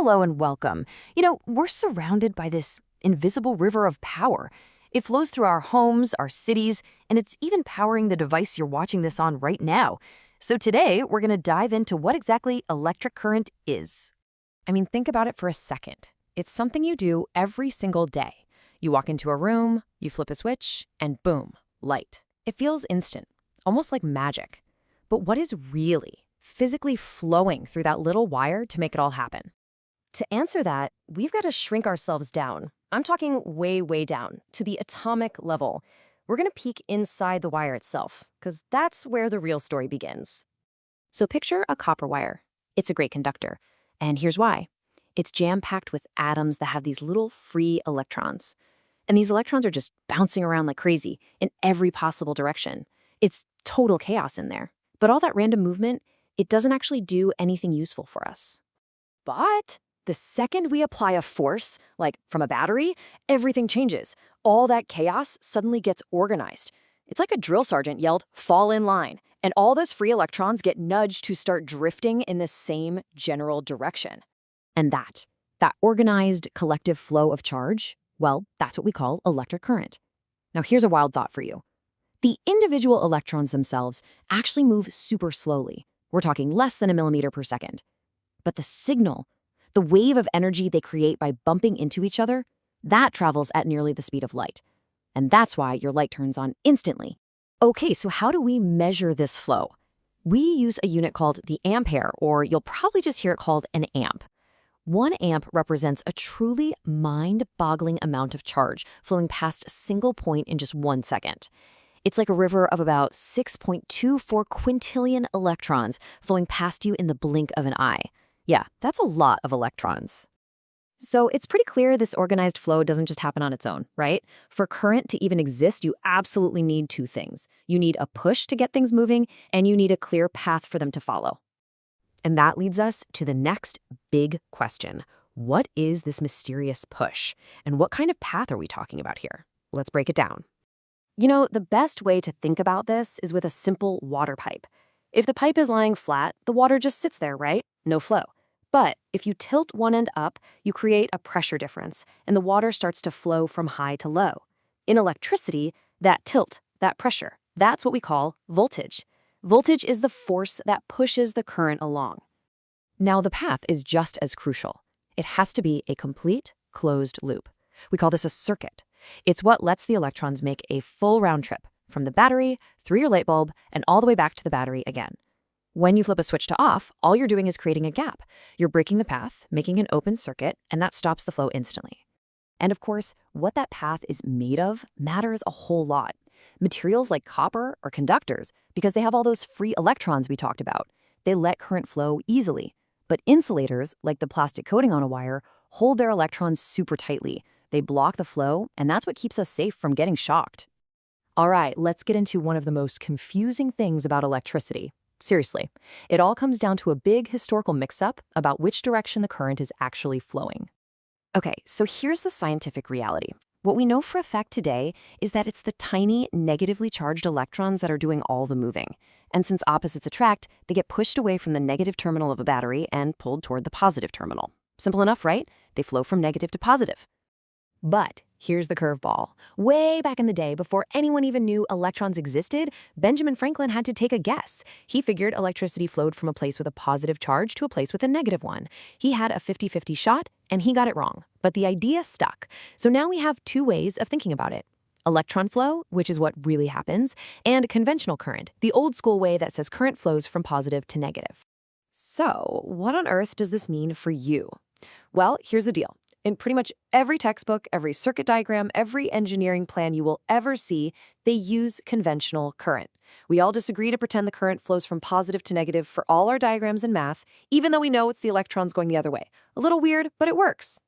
Hello and welcome. We're surrounded by this invisible river of power. It flows through our homes, our cities, and it's even powering the device you're watching this on right now. So today, we're going to dive into what exactly electric current is. Think about it for a second. It's something you do every single day. You walk into a room, you flip a switch, and boom, light. It feels instant, almost like magic. But what is really, physically flowing through that little wire to make it all happen? To answer that, we've got to shrink ourselves down. I'm talking way, way down, to the atomic level. We're going to peek inside the wire itself, because that's where the real story begins. So picture a copper wire. It's a great conductor. And here's why. It's jam-packed with atoms that have these little free electrons. And these electrons are just bouncing around like crazy in every possible direction. It's total chaos in there. But all that random movement, it doesn't actually do anything useful for us. But the second we apply a force, like from a battery, everything changes. All that chaos suddenly gets organized. It's like a drill sergeant yelled, "Fall in line," and all those free electrons get nudged to start drifting in the same general direction. And that organized collective flow of charge, well, that's what we call electric current. Now here's a wild thought for you. The individual electrons themselves actually move super slowly. We're talking less than a millimeter per second. But the signal, the wave of energy they create by bumping into each other, that travels at nearly the speed of light. And that's why your light turns on instantly. Okay, so how do we measure this flow? We use a unit called the ampere, or you'll probably just hear it called an amp. 1 amp represents a truly mind-boggling amount of charge flowing past a single point in just 1 second. It's like a river of about 6.24 quintillion electrons flowing past you in the blink of an eye. Yeah, that's a lot of electrons. So it's pretty clear this organized flow doesn't just happen on its own, right? For current to even exist, you absolutely need 2 things. You need a push to get things moving, and you need a clear path for them to follow. And that leads us to the next big question. What is this mysterious push? And what kind of path are we talking about here? Let's break it down. The best way to think about this is with a simple water pipe. If the pipe is lying flat, the water just sits there, right? No flow. But if you tilt one end up, you create a pressure difference, and the water starts to flow from high to low. In electricity, that tilt, that pressure, that's what we call voltage. Voltage is the force that pushes the current along. Now, the path is just as crucial. It has to be a complete, closed loop. We call this a circuit. It's what lets the electrons make a full round trip, from the battery, through your light bulb, and all the way back to the battery again. When you flip a switch to off, all you're doing is creating a gap. You're breaking the path, making an open circuit, and that stops the flow instantly. And of course, what that path is made of matters a whole lot. Materials like copper are conductors because they have all those free electrons we talked about. They let current flow easily. But insulators, like the plastic coating on a wire, hold their electrons super tightly. They block the flow, and that's what keeps us safe from getting shocked. All right, let's get into one of the most confusing things about electricity. Seriously, it all comes down to a big historical mix-up about which direction the current is actually flowing. Okay, so here's the scientific reality. What we know for a fact today is that it's the tiny, negatively charged electrons that are doing all the moving. And since opposites attract, they get pushed away from the negative terminal of a battery and pulled toward the positive terminal. Simple enough, right? They flow from negative to positive. But here's the curveball. Way back in the day, before anyone even knew electrons existed, Benjamin Franklin had to take a guess. He figured electricity flowed from a place with a positive charge to a place with a negative one. He had a 50-50 shot, and he got it wrong. But the idea stuck. So now we have 2 ways of thinking about it. Electron flow, which is what really happens, and conventional current, the old school way that says current flows from positive to negative. So, what on earth does this mean for you? Well, here's the deal. In pretty much every textbook, every circuit diagram, every engineering plan you will ever see, they use conventional current. We all just agree to pretend the current flows from positive to negative for all our diagrams in math, even though we know it's the electrons going the other way. A little weird, but it works.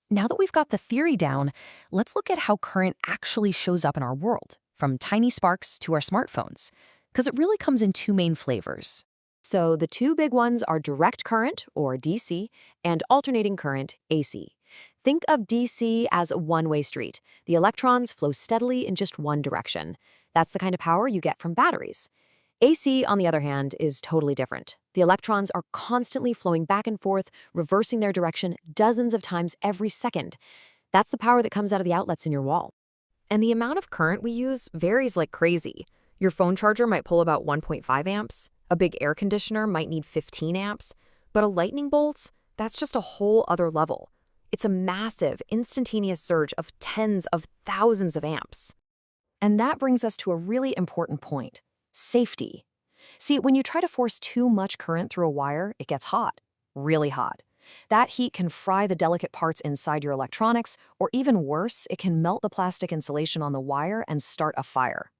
Now that we've got the theory down, let's look at how current actually shows up in our world, from tiny sparks to our smartphones, because it really comes in 2 main flavors. So the 2 big ones are direct current, or DC, and alternating current, AC. Think of DC as a one-way street. The electrons flow steadily in just one direction. That's the kind of power you get from batteries. AC, on the other hand, is totally different. The electrons are constantly flowing back and forth, reversing their direction dozens of times every second. That's the power that comes out of the outlets in your wall. And the amount of current we use varies like crazy. Your phone charger might pull about 1.5 amps, a big air conditioner might need 15 amps, but a lightning bolt, that's just a whole other level. It's a massive, instantaneous surge of tens of thousands of amps. And that brings us to a really important point: safety. See, when you try to force too much current through a wire, it gets hot, really hot. That heat can fry the delicate parts inside your electronics, or even worse, it can melt the plastic insulation on the wire and start a fire.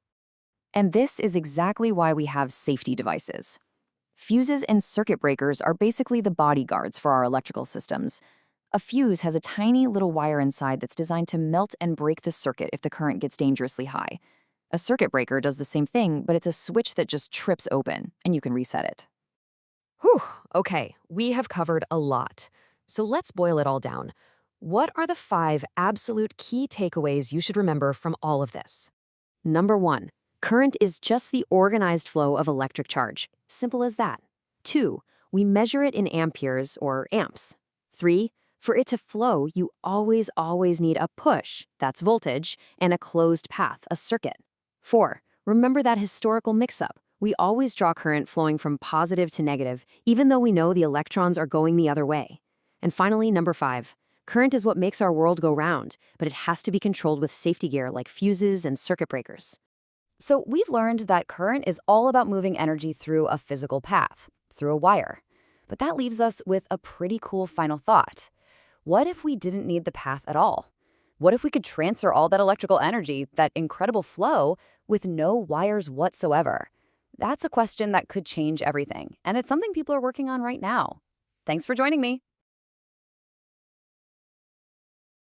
And this is exactly why we have safety devices. Fuses and circuit breakers are basically the bodyguards for our electrical systems. A fuse has a tiny little wire inside that's designed to melt and break the circuit if the current gets dangerously high. A circuit breaker does the same thing, but it's a switch that just trips open, and you can reset it. Whew, okay, we have covered a lot. So let's boil it all down. What are the 5 absolute key takeaways you should remember from all of this? Number 1, current is just the organized flow of electric charge. Simple as that. 2, we measure it in amperes or amps. 3, for it to flow, you always need a push, that's voltage, and a closed path, a circuit. 4, remember that historical mix-up. We always draw current flowing from positive to negative, even though we know the electrons are going the other way. And finally, number 5, current is what makes our world go round, but it has to be controlled with safety gear like fuses and circuit breakers. So we've learned that current is all about moving energy through a physical path, through a wire. But that leaves us with a pretty cool final thought. What if we didn't need the path at all? What if we could transfer all that electrical energy, that incredible flow, with no wires whatsoever? That's a question that could change everything, and it's something people are working on right now. Thanks for joining me.